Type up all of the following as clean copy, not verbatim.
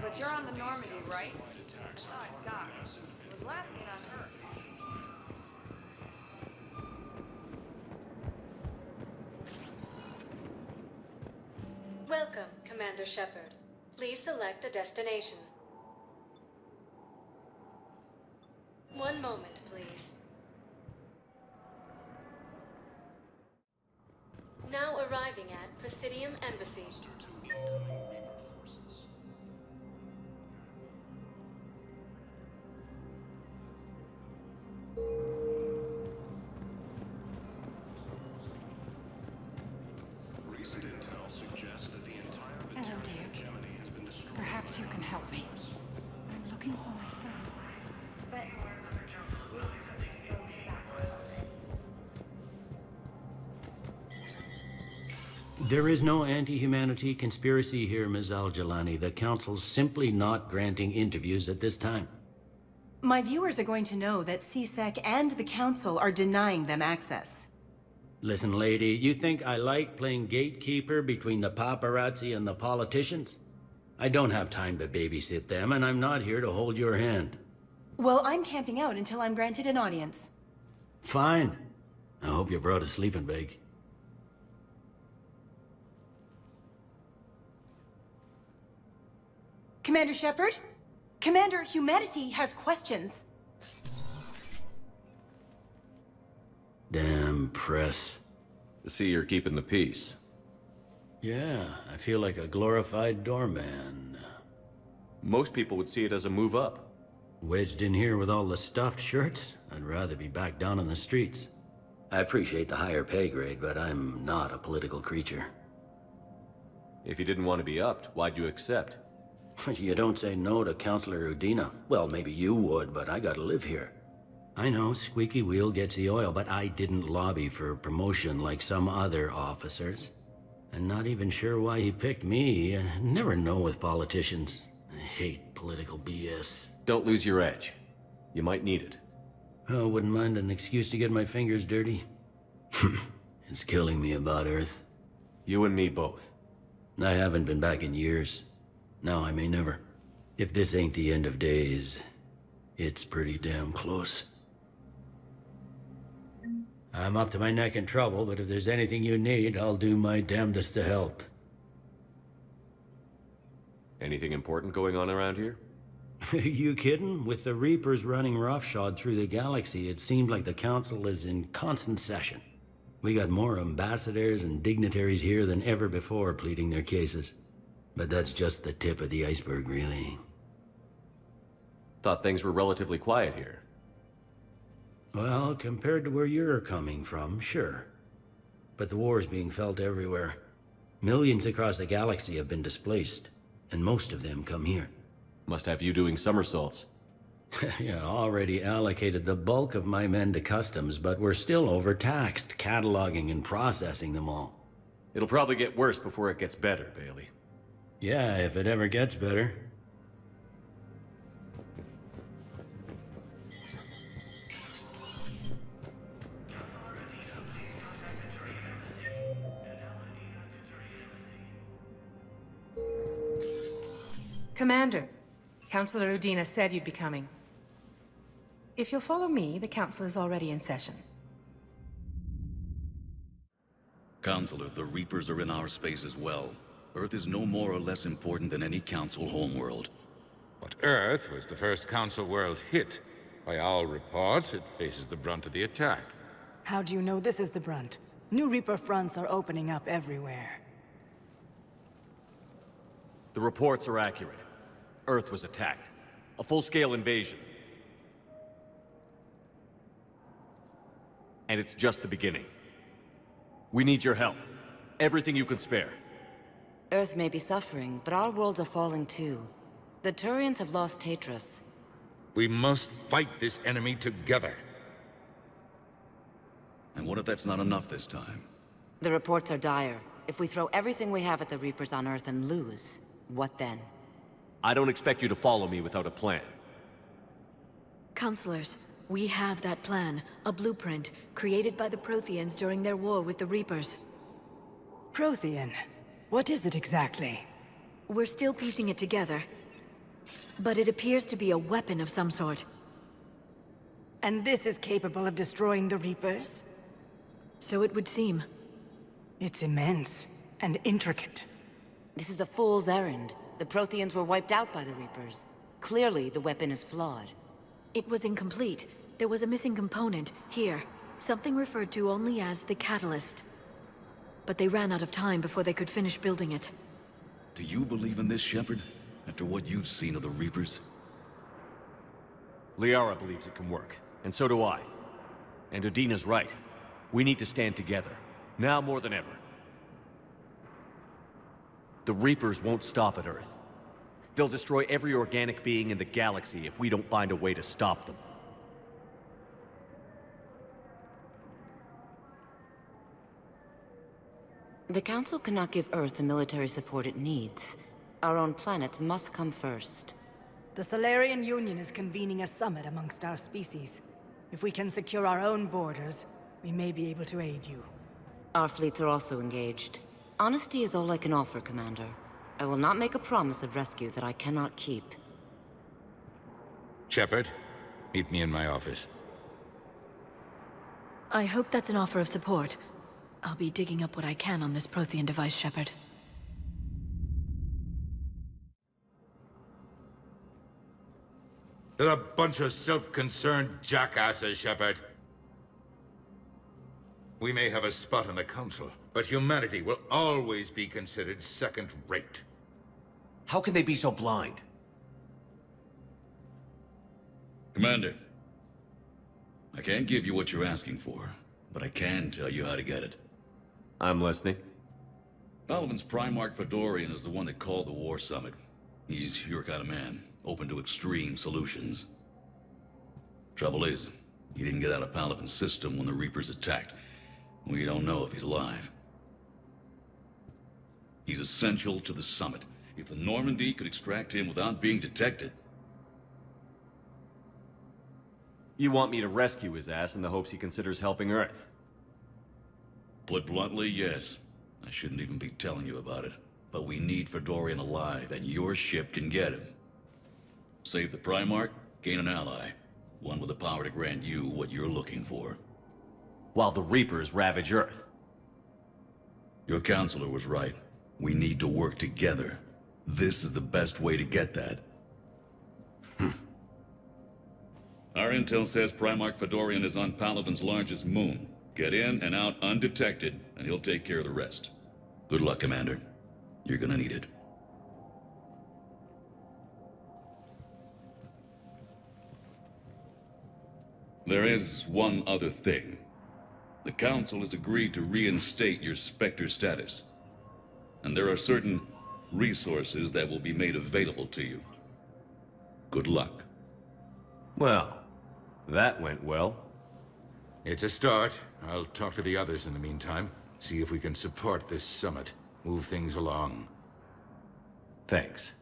But you're on the Normandy, right? Oh, God. It was last seen on Earth. Welcome, Commander Shepard. Please select a destination. One moment, please. Now arriving at Presidium Embassy. Recent intel suggests that the entire Hello, material dear. hegemony has been destroyed. Perhaps you can help me. I'm looking for my son. But... There is no anti-humanity conspiracy here, Ms. Al-Jalani. The Council's simply not granting interviews at this time. My viewers are going to know that CSEC and the Council are denying them access. Listen, lady, you think I like playing gatekeeper between the paparazzi and the politicians? I don't have time to babysit them, and I'm not here to hold your hand. Well, I'm camping out until I'm granted an audience. Fine. I hope you brought a sleeping bag. Commander Shepard? Commander, humanity has questions. Damn press. See, you're keeping the peace. Yeah, I feel like a glorified doorman. Most people would see it as a move up. Wedged in here with all the stuffed shirts? I'd rather be back down in the streets. I appreciate the higher pay grade, but I'm not a political creature. If you didn't want to be upped, why'd you accept? You don't say no to Counselor Udina. Well, maybe you would, but I gotta live here. I know, squeaky wheel gets the oil, but I didn't lobby for promotion like some other officers. I'm not even sure why he picked me. I never know with politicians. I hate political BS. Don't lose your edge. You might need it. Oh, wouldn't mind an excuse to get my fingers dirty. It's killing me about Earth. You and me both. I haven't been back in years. Now I may never. If this ain't the end of days, it's pretty damn close. I'm up to my neck in trouble, but if there's anything you need, I'll do my damnedest to help. Anything important going on around here? You kidding? With the Reapers running roughshod through the galaxy, it seemed like the Council is in constant session. We got more ambassadors and dignitaries here than ever before pleading their cases. But that's just the tip of the iceberg, really. Thought things were relatively quiet here. Well, compared to where you're coming from, sure. But the war's being felt everywhere. Millions across the galaxy have been displaced, and most of them come here. Must have you doing somersaults. Yeah, already allocated the bulk of my men to customs, but we're still overtaxed, cataloging and processing them all. It'll probably get worse before it gets better, Bailey. Yeah, if it ever gets better. Commander, Counselor Udina said you'd be coming. If you'll follow me, the Council is already in session. Counselor, the Reapers are in our space as well. Earth is no more or less important than any Council homeworld. But Earth was the first Council world hit. By all reports, it faces the brunt of the attack. How do you know this is the brunt? New Reaper fronts are opening up everywhere. The reports are accurate. Earth was attacked. A full-scale invasion. And it's just the beginning. We need your help. Everything you can spare. Earth may be suffering, but our worlds are falling too. The Turians have lost Tatris. We must fight this enemy together. And what if that's not enough this time? The reports are dire. If we throw everything we have at the Reapers on Earth and lose, what then? I don't expect you to follow me without a plan. Counselors, we have that plan. A blueprint, created by the Protheans during their war with the Reapers. Prothean? What is it exactly? We're still piecing it together. But it appears to be a weapon of some sort. And this is capable of destroying the Reapers? So it would seem. It's immense and intricate. This is a fool's errand. The Protheans were wiped out by the Reapers. Clearly, the weapon is flawed. It was incomplete. There was a missing component, here. Something referred to only as the catalyst. But they ran out of time before they could finish building it. Do you believe in this, Shepard? After what you've seen of the Reapers? Liara believes it can work, and so do I. And Udina's right. We need to stand together, now more than ever. The Reapers won't stop at Earth. They'll destroy every organic being in the galaxy if we don't find a way to stop them. The Council cannot give Earth the military support it needs. Our own planets must come first. The Solarian Union is convening a summit amongst our species. If we can secure our own borders, we may be able to aid you. Our fleets are also engaged. Honesty is all I can offer, Commander. I will not make a promise of rescue that I cannot keep. Shepard, meet me in my office. I hope that's an offer of support. I'll be digging up what I can on this Prothean device, Shepard. They're a bunch of self-concerned jackasses, Shepard. We may have a spot in the Council, but humanity will always be considered second-rate. How can they be so blind? Commander, I can't give you what you're asking for, but I can tell you how to get it. I'm listening. Palaven's Primarch Fedorian is the one that called the War Summit. He's your kind of man, open to extreme solutions. Trouble is, he didn't get out of Palaven's system when the Reapers attacked. We don't know if he's alive. He's essential to the summit. If the Normandy could extract him without being detected... You want me to rescue his ass in the hopes he considers helping Earth? Put bluntly, yes. I shouldn't even be telling you about it. But we need Fedorian alive, and your ship can get him. Save the Primarch, gain an ally. One with the power to grant you what you're looking for. While the Reapers ravage Earth. Your counselor was right. We need to work together. This is the best way to get that. Our intel says Primarch Fedorian is on Palaven's largest moon. Get in and out undetected, and he'll take care of the rest. Good luck, Commander. You're gonna need it. There is one other thing. The Council has agreed to reinstate your Spectre status. And there are certain resources that will be made available to you. Good luck. Well, that went well. It's a start. I'll talk to the others in the meantime. See if we can support this summit. Move things along. Thanks.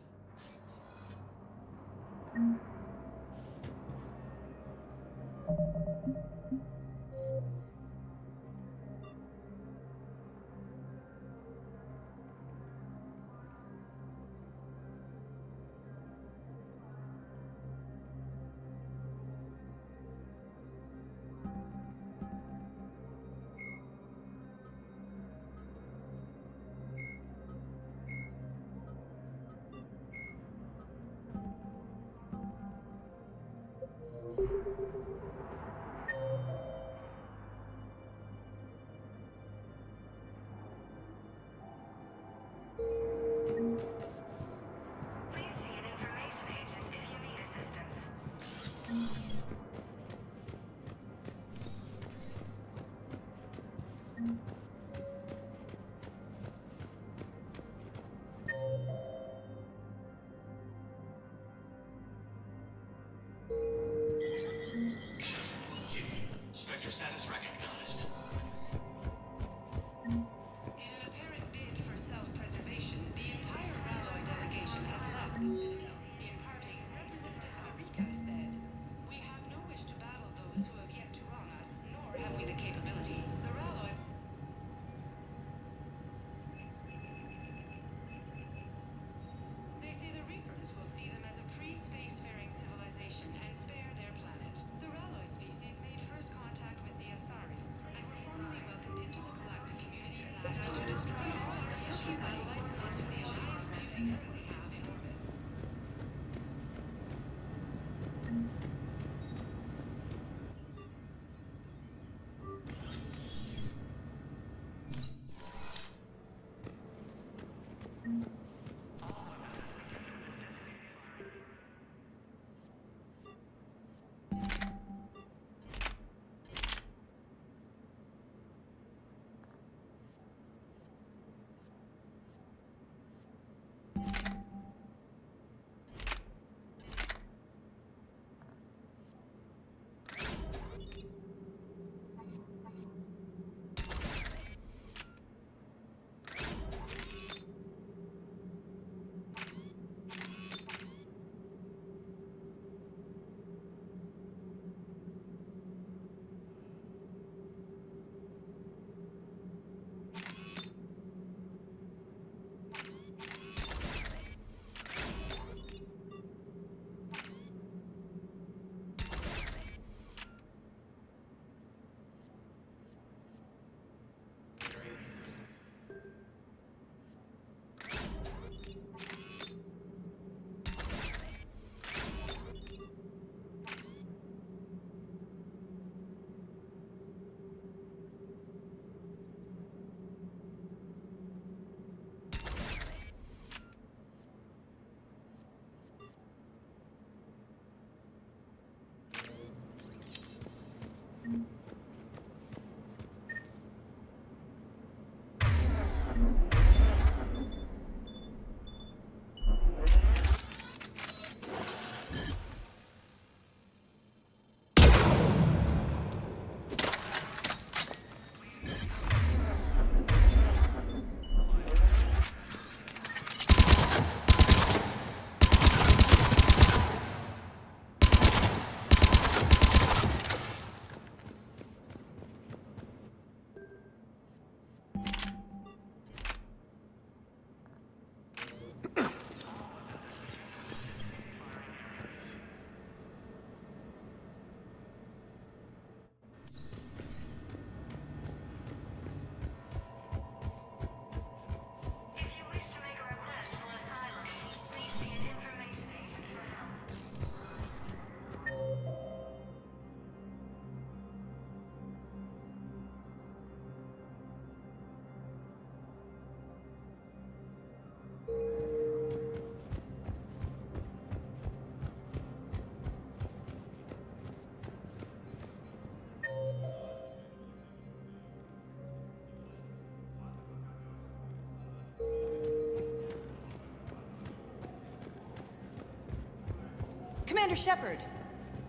Commander Shepard!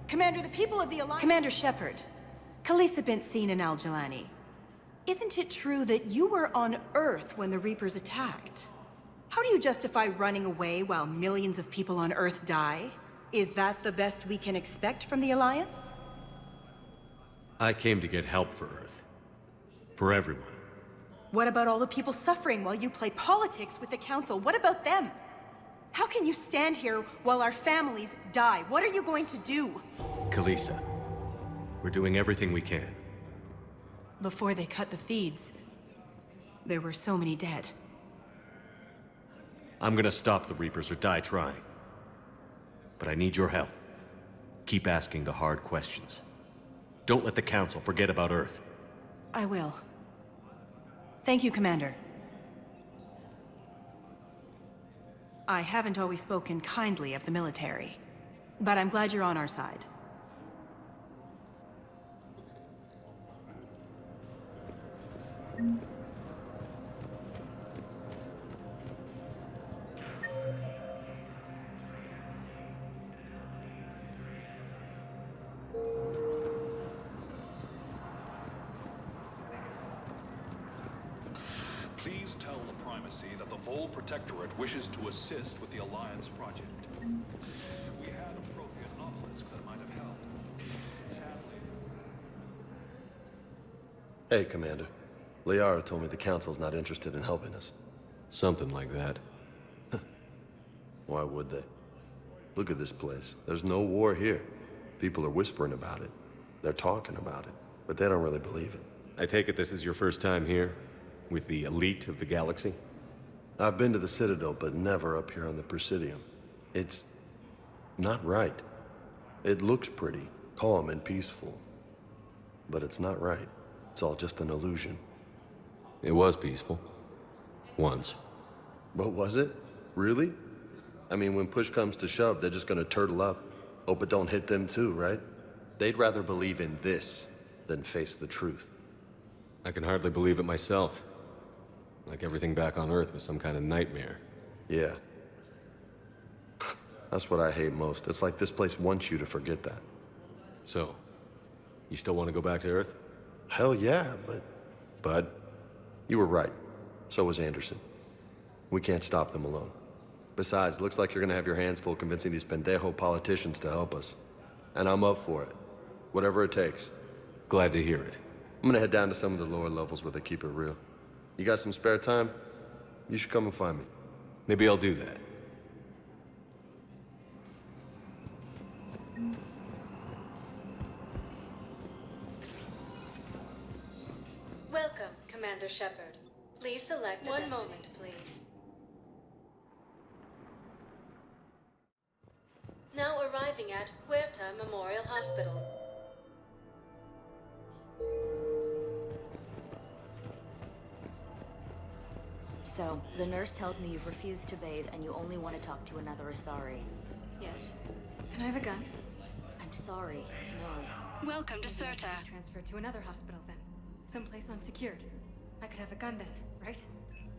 Commander, the people of the Alliance— Commander Shepard, Khaleesi bint seen in Al-Jalani. Isn't it true that you were on Earth when the Reapers attacked? How do you justify running away while millions of people on Earth die? Is that the best we can expect from the Alliance? I came to get help for Earth. For everyone. What about all the people suffering while you play politics with the Council? What about them? How can you stand here while our families die? What are you going to do? Khaleesi, we're doing everything we can. Before they cut the feeds, there were so many dead. I'm gonna stop the Reapers or die trying. But I need your help. Keep asking the hard questions. Don't let the Council forget about Earth. I will. Thank you, Commander. I haven't always spoken kindly of the military, but I'm glad you're on our side. Please tell the Primacy that the Vol Protectorate wishes to assist with the Alliance project. We had a Prothean obelisk that might have helped. Sadly... Hey, Commander. Liara told me the Council's not interested in helping us. Something like that. Why would they? Look at this place. There's no war here. People are whispering about it. They're talking about it, but they don't really believe it. I take it this is your first time here? With the elite of the galaxy? I've been to the Citadel, but never up here on the Presidium. It's not right. It looks pretty, calm and peaceful. But it's not right. It's all just an illusion. It was peaceful. Once. But was it? Really? I mean, when push comes to shove, they're just gonna turtle up. Hope it don't hit them too, right? They'd rather believe in this than face the truth. I can hardly believe it myself. Like everything back on Earth was some kind of nightmare. Yeah. That's what I hate most. It's like this place wants you to forget that. So, you still want to go back to Earth? Hell yeah, but... Bud? You were right. So was Anderson. We can't stop them alone. Besides, looks like you're gonna have your hands full convincing these pendejo politicians to help us. And I'm up for it. Whatever it takes. Glad to hear it. I'm gonna head down to some of the lower levels where they keep it real. You got some spare time? You should come and find me. Maybe I'll do that. Welcome, Commander Shepard. Please select one moment, please. Now arriving at Huerta Memorial Hospital. So, the nurse tells me you've refused to bathe and you only want to talk to another Asari. Yes. Can I have a gun? I'm sorry, no. Welcome to Cirta. Transferred to another hospital then. Someplace unsecured. I could have a gun then, right?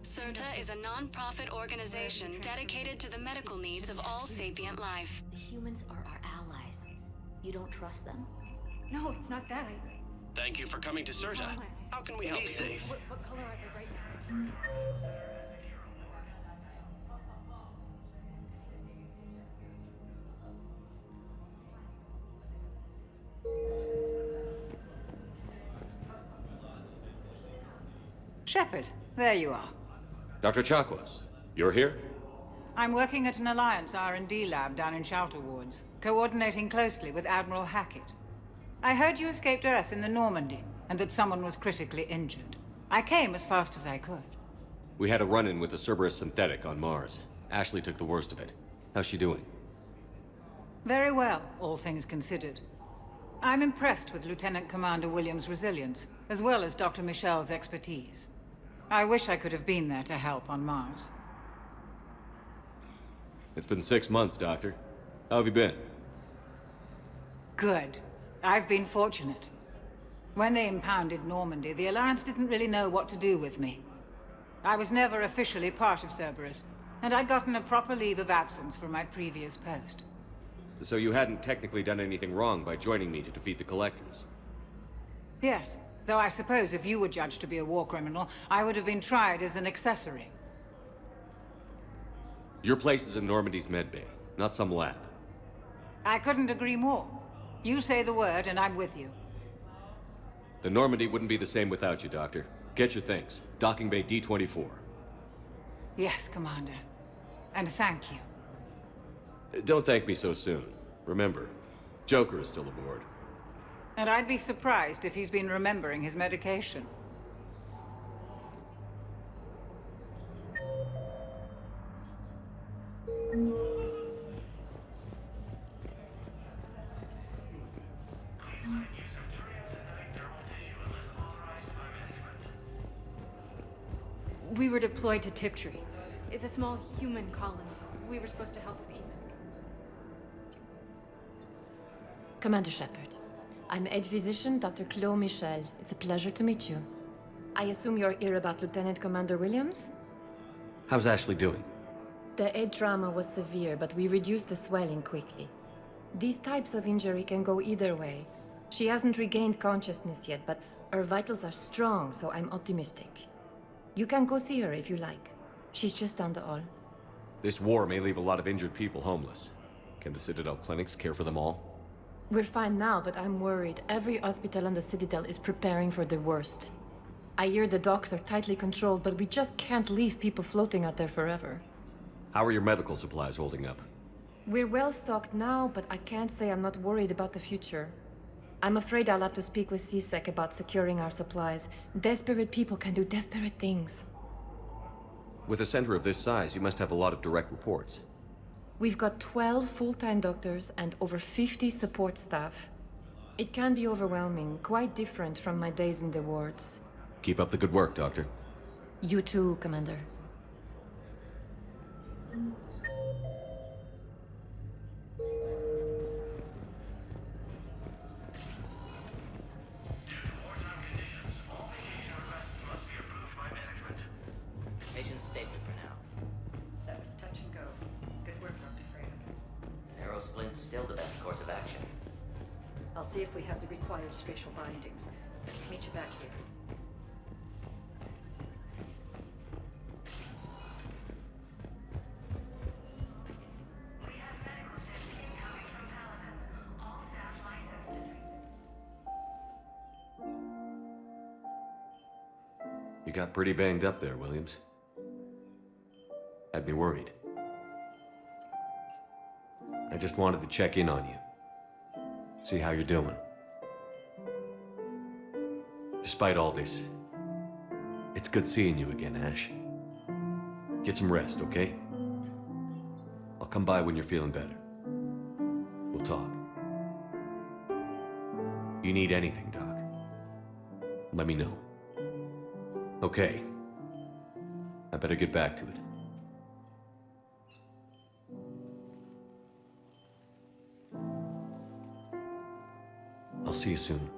Cirta is a non-profit organization dedicated to the medical needs of all sapient life. The humans are our allies. You don't trust them? No, it's not that. Thank you for coming to Cirta. How can we help you? Be safe. What color are they right now? Shepard, there you are. Dr. Chakwas, you're here? I'm working at an Alliance R&D lab down in Shelter Wards, coordinating closely with Admiral Hackett. I heard you escaped Earth in the Normandy, and that someone was critically injured. I came as fast as I could. We had a run-in with the Cerberus synthetic on Mars. Ashley took the worst of it. How's she doing? Very well, all things considered. I'm impressed with Lieutenant Commander Williams' resilience, as well as Dr. Michel's expertise. I wish I could have been there to help on Mars. It's been 6 months, Doctor. How have you been? Good. I've been fortunate. When they impounded Normandy, the Alliance didn't really know what to do with me. I was never officially part of Cerberus, and I'd gotten a proper leave of absence from my previous post. So you hadn't technically done anything wrong by joining me to defeat the Collectors? Yes, though I suppose if you were judged to be a war criminal, I would have been tried as an accessory. Your place is in Normandy's medbay, not some lab. I couldn't agree more. You say the word, and I'm with you. The Normandy wouldn't be the same without you, Doctor. Get your things. Docking Bay D-24. Yes, Commander. And thank you. Don't thank me so soon. Remember, Joker is still aboard. And I'd be surprised if he's been remembering his medication. We were deployed to Tiptree. It's a small human colony. We were supposed to help with evac. Commander Shepard, I'm Aide Physician Dr. Chloe Michel. It's a pleasure to meet you. I assume you're here about Lieutenant Commander Williams? How's Ashley doing? The head trauma was severe, but we reduced the swelling quickly. These types of injury can go either way. She hasn't regained consciousness yet, but her vitals are strong, so I'm optimistic. You can go see her if you like. She's just down the hall. This war may leave a lot of injured people homeless. Can the Citadel clinics care for them all? We're fine now, but I'm worried. Every hospital on the Citadel is preparing for the worst. I hear the docks are tightly controlled, but we just can't leave people floating out there forever. How are your medical supplies holding up? We're well stocked now, but I can't say I'm not worried about the future. I'm afraid I'll have to speak with CSEC about securing our supplies. Desperate people can do desperate things. With a center of this size, you must have a lot of direct reports. We've got 12 full-time doctors and over 50 support staff. It can be overwhelming, quite different from my days in the wards. Keep up the good work, Doctor. You too, Commander. Patient's stable for now. That was touch and go. Good work, Dr. Freya. Arrow splint's still the best course of action. I'll see if we have the required spatial bindings. Meet you back here. You got pretty banged up there, Williams. Had me worried. I just wanted to check in on you. See how you're doing. Despite all this, it's good seeing you again, Ash. Get some rest, okay? I'll come by when you're feeling better. We'll talk. You need anything, Doc, let me know. Okay. I better get back to it. I'll see you soon.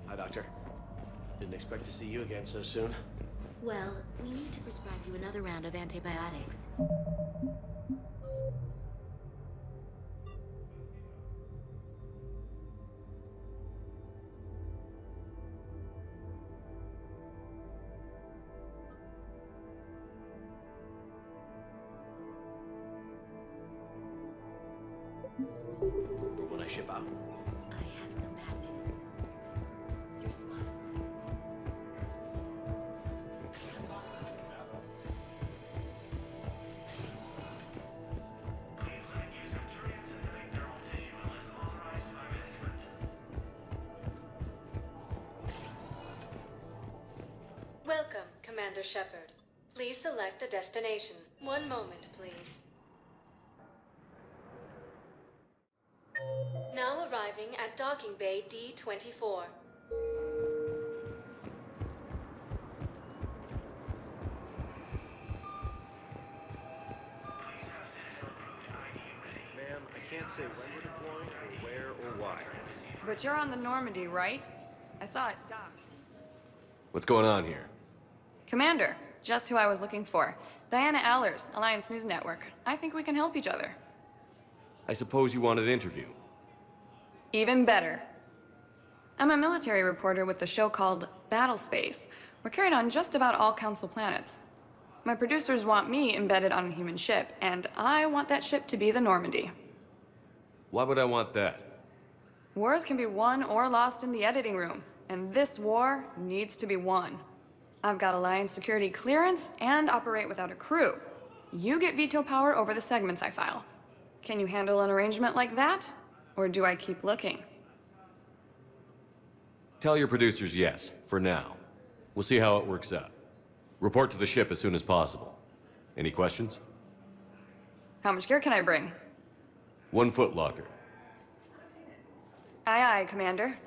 Hi, Doctor. Didn't expect to see you again so soon. Well, we need to prescribe you another round of antibiotics. When I ship out. I have some bad news. You're spotted. Welcome, Commander Shepard. Please select a destination. One moment, please. Now arriving at Docking Bay D-24. Ma'am, I can't say when we're deploying, or where, or why. But you're on the Normandy, right? I saw it docked. What's going on here? Commander, just who I was looking for. Diana Allers, Alliance News Network. I think we can help each other. I suppose you want an interview. Even better. I'm a military reporter with the show called Battle Space. We're carried on just about all Council planets. My producers want me embedded on a human ship, and I want that ship to be the Normandy. Why would I want that? Wars can be won or lost in the editing room, and this war needs to be won. I've got Alliance security clearance and operate without a crew. You get veto power over the segments I file. Can you handle an arrangement like that? Or do I keep looking? Tell your producers yes, for now. We'll see how it works out. Report to the ship as soon as possible. Any questions? How much gear can I bring? 1 foot locker. Aye, aye, Commander.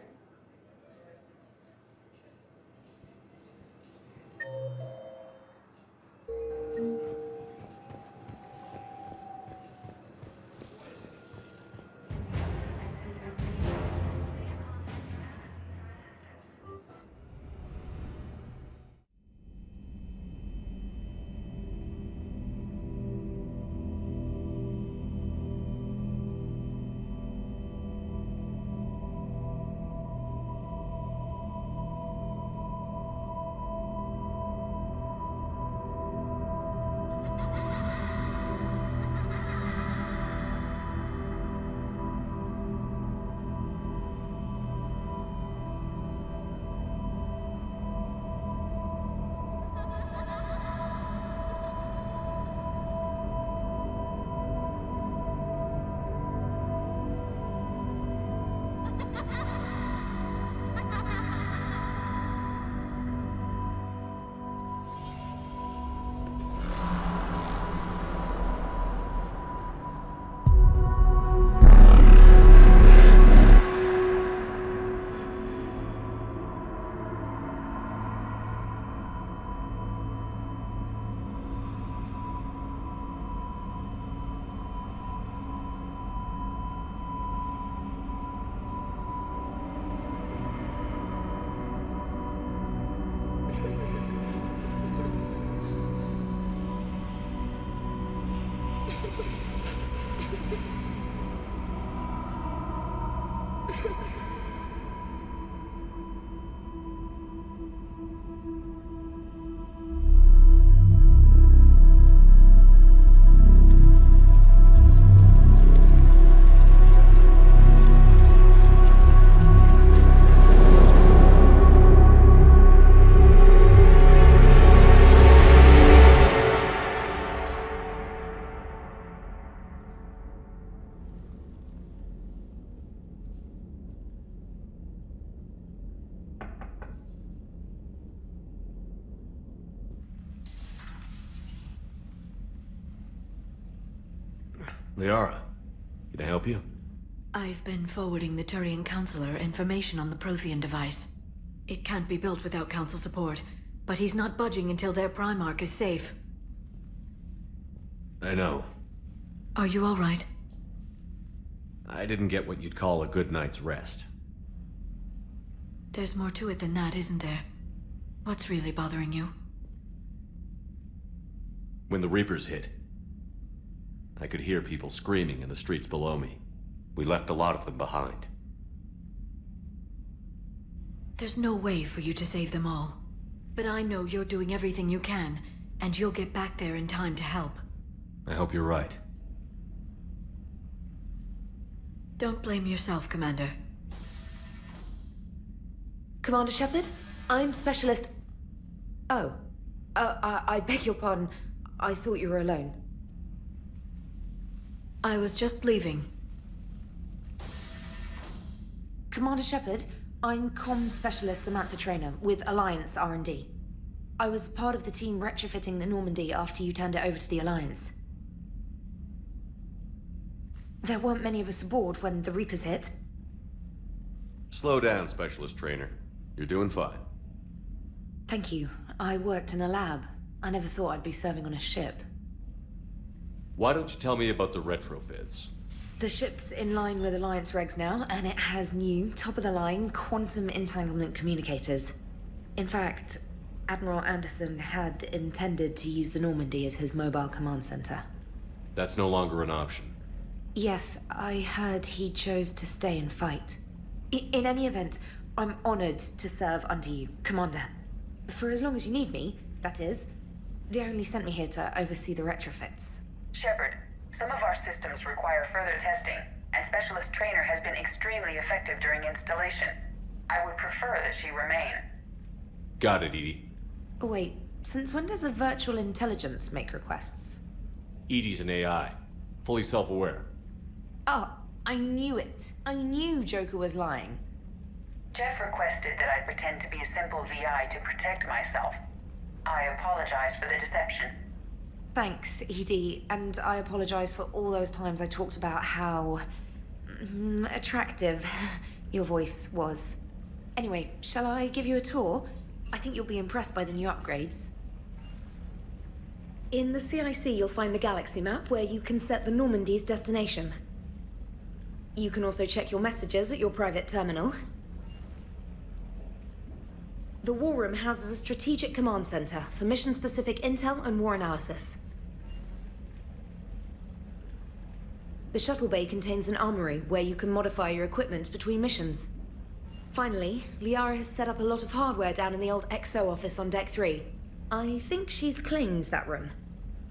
Liara, can I help you? I've been forwarding the Turian Counselor information on the Prothean device. It can't be built without Council support, but he's not budging until their Primarch is safe. I know. Are you all right? I didn't get what you'd call a good night's rest. There's more to it than that, isn't there? What's really bothering you? When the Reapers hit, I could hear people screaming in the streets below me. We left a lot of them behind. There's no way for you to save them all. But I know you're doing everything you can, and you'll get back there in time to help. I hope you're right. Don't blame yourself, Commander. Commander Shepard, I'm Specialist... Oh. I beg your pardon. I thought you were alone. I was just leaving. Commander Shepard, I'm Comm Specialist Samantha Traynor with Alliance R&D. I was part of the team retrofitting the Normandy after you turned it over to the Alliance. There weren't many of us aboard when the Reapers hit. Slow down, Specialist Trainer. You're doing fine. Thank you. I worked in a lab. I never thought I'd be serving on a ship. Why don't you tell me about the retrofits? The ship's in line with Alliance regs now, and it has new, top-of-the-line, quantum entanglement communicators. In fact, Admiral Anderson had intended to use the Normandy as his mobile command center. That's no longer an option. Yes, I heard he chose to stay and fight. In any event, I'm honored to serve under you, Commander. For as long as you need me, that is. They only sent me here to oversee the retrofits. Shepard, some of our systems require further testing, and Specialist Trainer has been extremely effective during installation. I would prefer that she remain. Got it, Edie. Oh, wait, since when does a virtual intelligence make requests? Edie's an AI. Fully self-aware. Oh, I knew it. I knew Joker was lying. Jeff requested that I pretend to be a simple VI to protect myself. I apologize for the deception. Thanks, Edie, and I apologize for all those times I talked about how... attractive your voice was. Anyway, shall I give you a tour? I think you'll be impressed by the new upgrades. In the CIC, you'll find the galaxy map where you can set the Normandy's destination. You can also check your messages at your private terminal. The War Room houses a strategic command center for mission-specific intel and war analysis. The shuttle bay contains an armory where you can modify your equipment between missions. Finally, Liara has set up a lot of hardware down in the old XO office on Deck 3. I think she's claimed that room.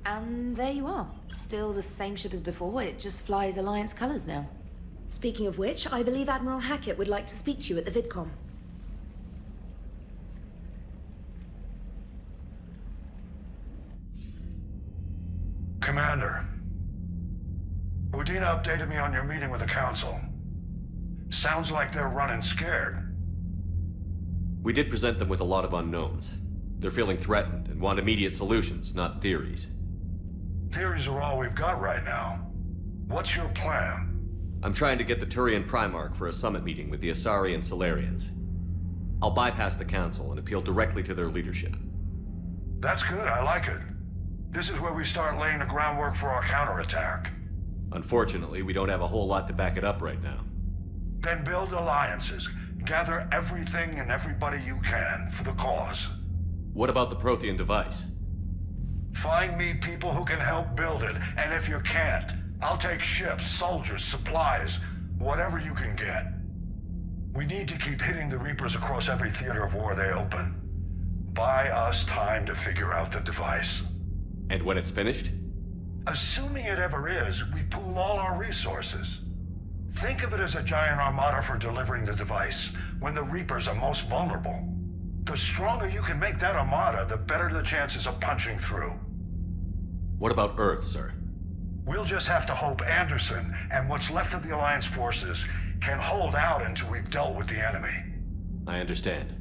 And there you are. Still the same ship as before, it just flies Alliance colors now. Speaking of which, I believe Admiral Hackett would like to speak to you at the VidCom. Commander, Udina updated me on your meeting with the Council. Sounds like they're running scared. We did present them with a lot of unknowns. They're feeling threatened and want immediate solutions, not theories. Theories are all we've got right now. What's your plan? I'm trying to get the Turian Primarch for a summit meeting with the Asari and Solarians. I'll bypass the Council and appeal directly to their leadership. That's good, I like it. This is where we start laying the groundwork for our counterattack. Unfortunately, we don't have a whole lot to back it up right now. Then build alliances. Gather everything and everybody you can for the cause. What about the Prothean device? Find me people who can help build it, and if you can't, I'll take ships, soldiers, supplies, whatever you can get. We need to keep hitting the Reapers across every theater of war they open. Buy us time to figure out the device. And when it's finished? Assuming it ever is, we pool all our resources. Think of it as a giant armada for delivering the device when the Reapers are most vulnerable. The stronger you can make that armada, the better the chances of punching through. What about Earth, sir? We'll just have to hope Anderson and what's left of the Alliance forces can hold out until we've dealt with the enemy. I understand.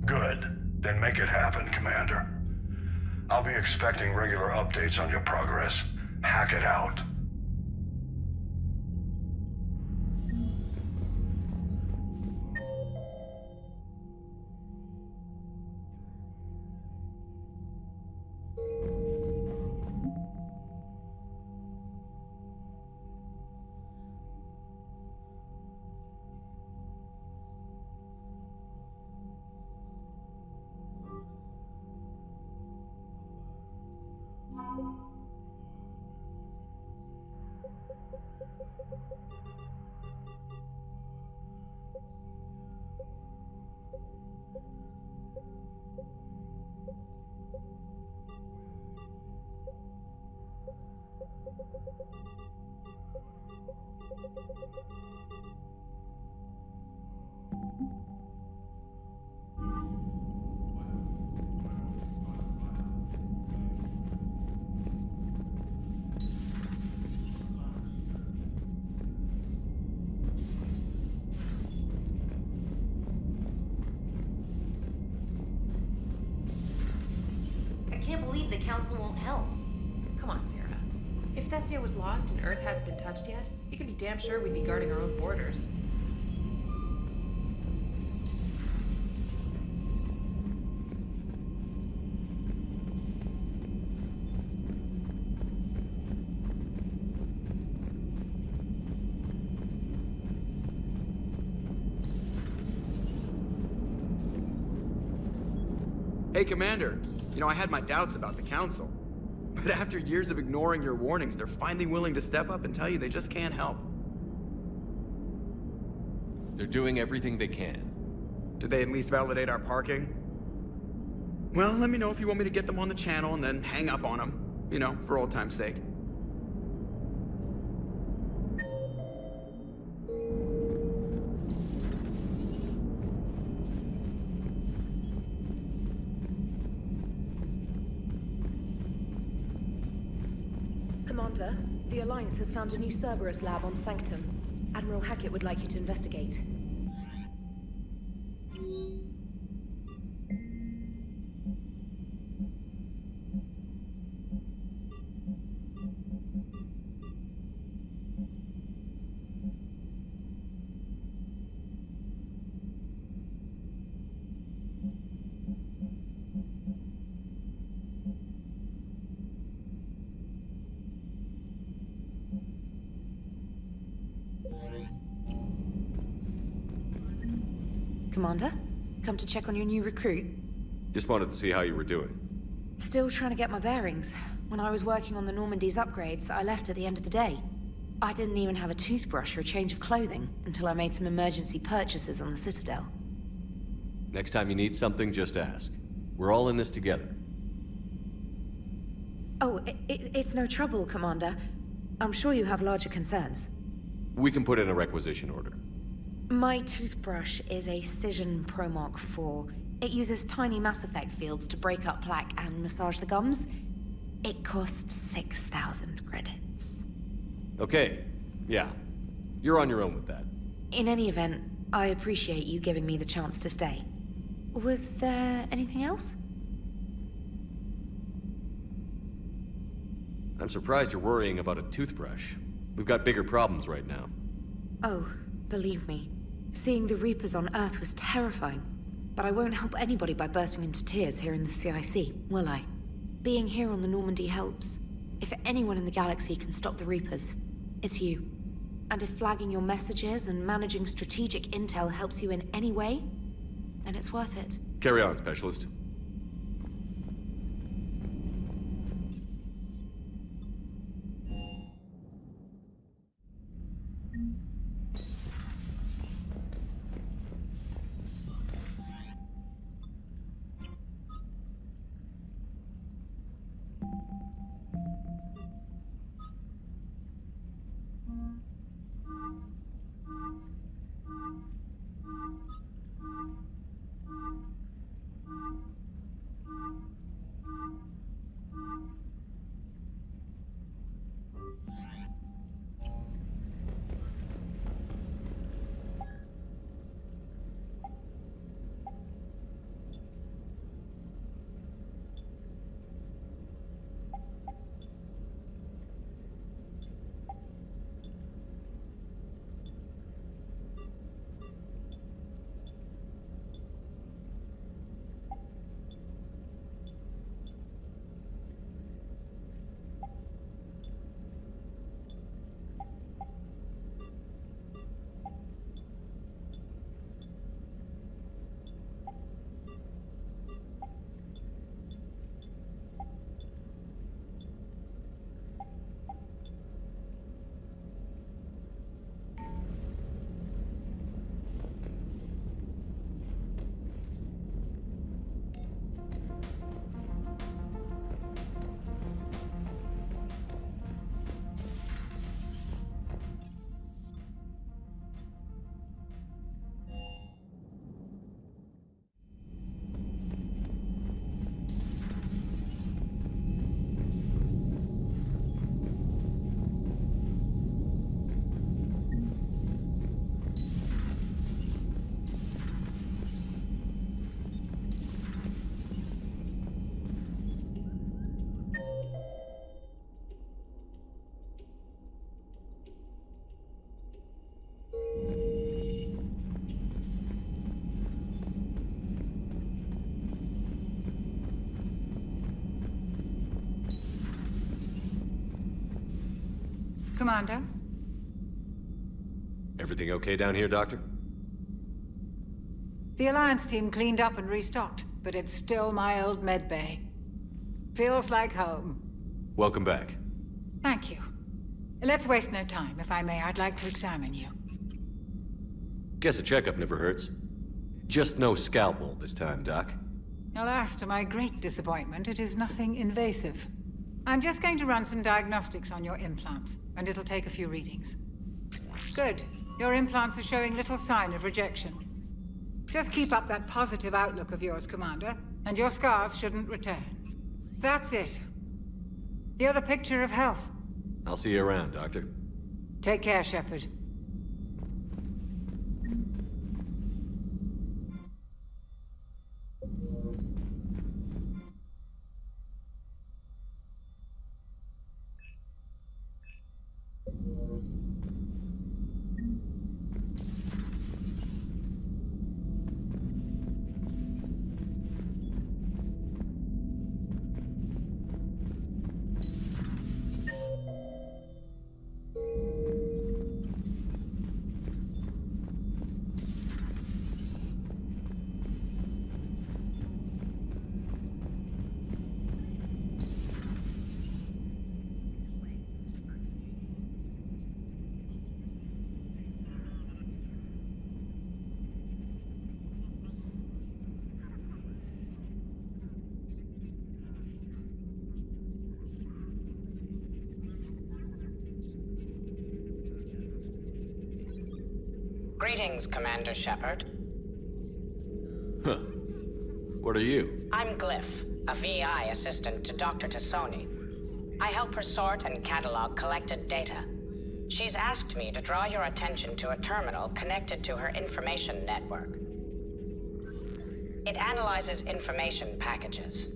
Good. Then make it happen, Commander. I'll be expecting regular updates on your progress. Hack it out. I can't believe the Council won't help. Come on, Sarah. If Thessia was lost and Earth hadn't been touched yet, you can be damn sure we'd be guarding our own borders. Hey, Commander. You know, I had my doubts about the Council. But after years of ignoring your warnings, they're finally willing to step up and tell you they just can't help. They're doing everything they can. Did they at least validate our parking? Well, let me know if you want me to get them on the channel and then hang up on them. You know, for old time's sake. Commander, the Alliance has found a new Cerberus lab on Sanctum. Admiral Hackett would like you to investigate. Commander, come to check on your new recruit. Just wanted to see how you were doing. Still trying to get my bearings. When I was working on the Normandy's upgrades, I left at the end of the day. I didn't even have a toothbrush or a change of clothing until I made some emergency purchases on the Citadel. Next time you need something, just ask. We're all in this together. Oh, it's no trouble, Commander. I'm sure you have larger concerns. We can put in a requisition order. My toothbrush is a Cision Pro Mark IV. It uses tiny Mass Effect fields to break up plaque and massage the gums. It costs 6,000 credits. Okay, yeah. You're on your own with that. In any event, I appreciate you giving me the chance to stay. Was there anything else? I'm surprised you're worrying about a toothbrush. We've got bigger problems right now. Oh, believe me. Seeing the Reapers on Earth was terrifying. But I won't help anybody by bursting into tears here in the CIC, will I? Being here on the Normandy helps. If anyone in the galaxy can stop the Reapers, it's you. And if flagging your messages and managing strategic intel helps you in any way, then it's worth it. Carry on, Specialist. Commander? Everything okay down here, Doctor? The Alliance team cleaned up and restocked, but it's still my old medbay. Feels like home. Welcome back. Thank you. Let's waste no time. If I may, I'd like to examine you. Guess a checkup never hurts. Just no scalpel this time, Doc. Alas, to my great disappointment, it is nothing invasive. I'm just going to run some diagnostics on your implants, and it'll take a few readings. Good. Your implants are showing little sign of rejection. Just keep up that positive outlook of yours, Commander, and your scars shouldn't return. That's it. You're the picture of health. I'll see you around, Doctor. Take care, Shepard. Greetings, Commander Shepard. Huh. What are you? I'm Glyph, a VI assistant to Dr. Tassoni. I help her sort and catalog collected data. She's asked me to draw your attention to a terminal connected to her information network. It analyzes information packages.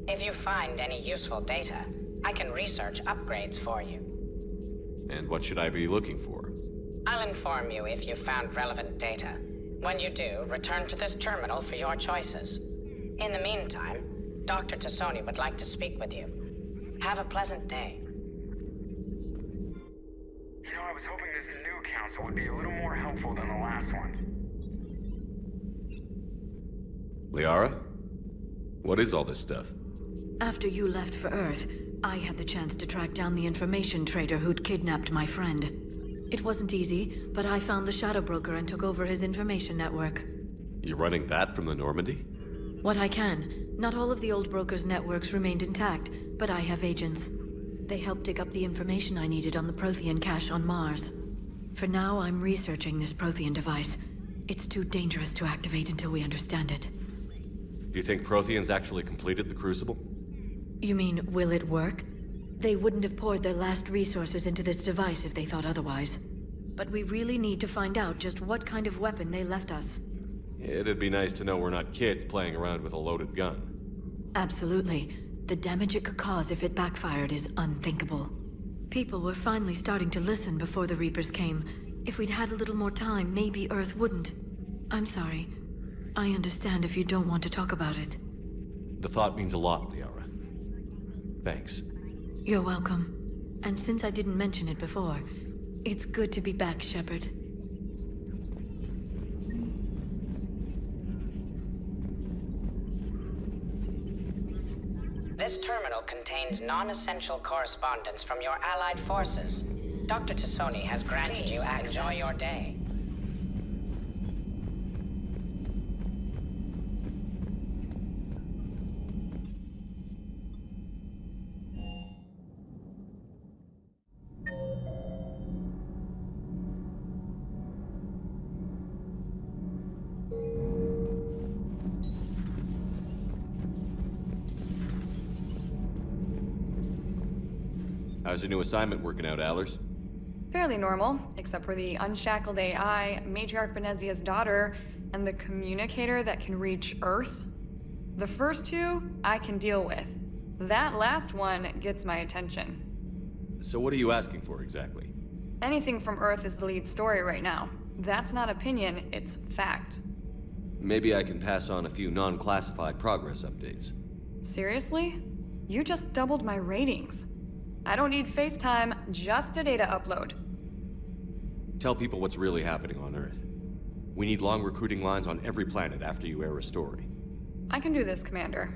If you find any useful data, I can research upgrades for you. And what should I be looking for? I'll inform you if you've found relevant data. When you do, return to this terminal for your choices. In the meantime, Dr. Tassoni would like to speak with you. Have a pleasant day. You know, I was hoping this new council would be a little more helpful than the last one. Liara? What is all this stuff? After you left for Earth, I had the chance to track down the information trader who'd kidnapped my friend. It wasn't easy, but I found the Shadow Broker and took over his information network. You're running that from the Normandy? What I can. Not all of the old broker's networks remained intact, but I have agents. They helped dig up the information I needed on the Prothean cache on Mars. For now, I'm researching this Prothean device. It's too dangerous to activate until we understand it. Do you think Protheans actually completed the Crucible? You mean, will it work? They wouldn't have poured their last resources into this device if they thought otherwise. But we really need to find out just what kind of weapon they left us. It'd be nice to know we're not kids playing around with a loaded gun. Absolutely. The damage it could cause if it backfired is unthinkable. People were finally starting to listen before the Reapers came. If we'd had a little more time, maybe Earth wouldn't. I'm sorry. I understand if you don't want to talk about it. The thought means a lot, Liara. Thanks. You're welcome. And since I didn't mention it before, it's good to be back, Shepard. This terminal contains non-essential correspondence from your allied forces. Dr. Tassoni has granted you access. Enjoy your day. How's your new assignment working out, Allers? Fairly normal, except for the unshackled AI, Matriarch Benezia's daughter, and the communicator that can reach Earth. The first two, I can deal with. That last one gets my attention. So what are you asking for exactly? Anything from Earth is the lead story right now. That's not opinion, it's fact. Maybe I can pass on a few non-classified progress updates. Seriously? You just doubled my ratings. I don't need FaceTime, just a data upload. Tell people what's really happening on Earth. We need long recruiting lines on every planet after you air a story. I can do this, Commander.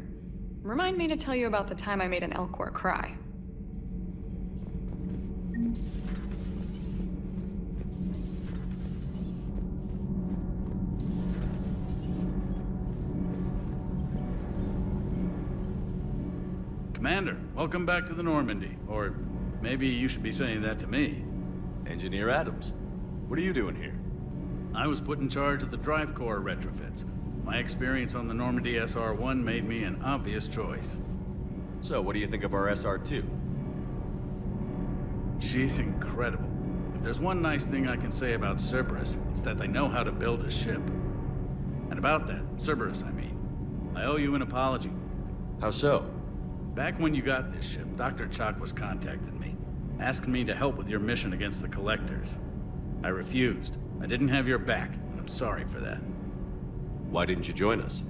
Remind me to tell you about the time I made an Elcor cry. Commander, welcome back to the Normandy. Or maybe you should be saying that to me. Engineer Adams, what are you doing here? I was put in charge of the drive core retrofits. My experience on the Normandy SR-1 made me an obvious choice. So, what do you think of our SR-2? She's incredible. If there's one nice thing I can say about Cerberus, it's that they know how to build a ship. And about that, Cerberus, I mean, I owe you an apology. How so? Back when you got this ship, Dr. Chalk was contacting me, asking me to help with your mission against the Collectors. I refused. I didn't have your back, and I'm sorry for that. Why didn't you join us?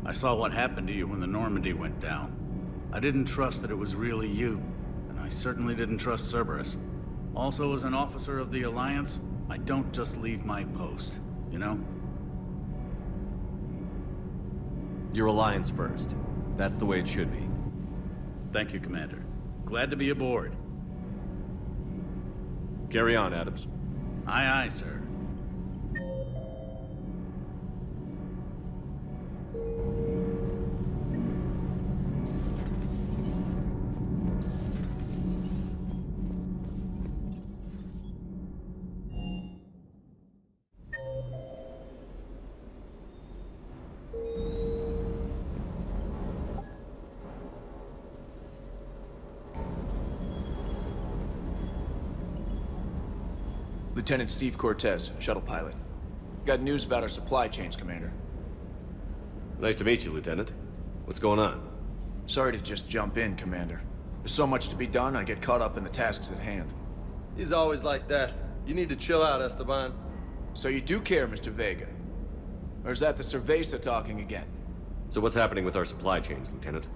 I saw what happened to you when the Normandy went down. I didn't trust that it was really you, and I certainly didn't trust Cerberus. Also, as an officer of the Alliance, I don't just leave my post, you know? Your Alliance first. That's the way it should be. Thank you, Commander. Glad to be aboard. Carry on, Adams. Aye, aye, sir. Lieutenant Steve Cortez, shuttle pilot. Got news about our supply chains, Commander. Nice to meet you, Lieutenant. What's going on? Sorry to just jump in, Commander. There's so much to be done, I get caught up in the tasks at hand. He's always like that. You need to chill out, Esteban. So you do care, Mr. Vega? Or is that the Cerveza talking again? So what's happening with our supply chains, Lieutenant?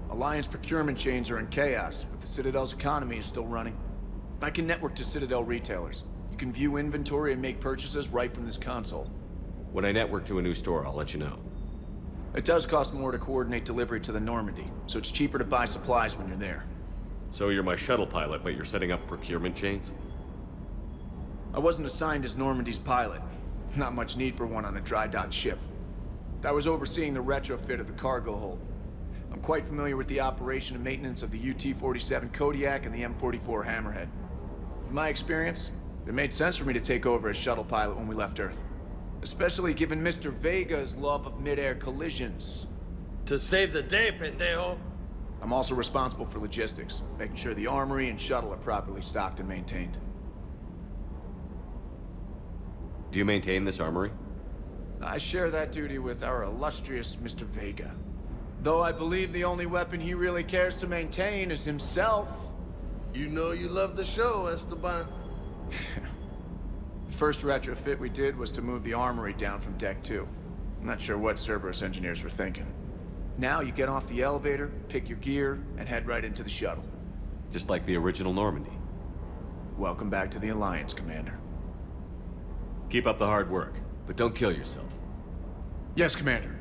Alliance procurement chains are in chaos, but the Citadel's economy is still running. I can network to Citadel retailers. You can view inventory and make purchases right from this console. When I network to a new store, I'll let you know. It does cost more to coordinate delivery to the Normandy, so it's cheaper to buy supplies when you're there. So you're my shuttle pilot, but you're setting up procurement chains? I wasn't assigned as Normandy's pilot. Not much need for one on a dry dock ship. I was overseeing the retrofit of the cargo hold. I'm quite familiar with the operation and maintenance of the UT-47 Kodiak and the M44 Hammerhead. In my experience, it made sense for me to take over as shuttle pilot when we left Earth. Especially given Mr. Vega's love of mid-air collisions. To save the day, pendejo! I'm also responsible for logistics, making sure the armory and shuttle are properly stocked and maintained. Do you maintain this armory? I share that duty with our illustrious Mr. Vega. Though I believe the only weapon he really cares to maintain is himself. You know you love the show, Esteban. The first retrofit we did was to move the armory down from Deck 2. I'm not sure what Cerberus engineers were thinking. Now you get off the elevator, pick your gear, and head right into the shuttle. Just like the original Normandy. Welcome back to the Alliance, Commander. Keep up the hard work, but don't kill yourself. Yes, Commander.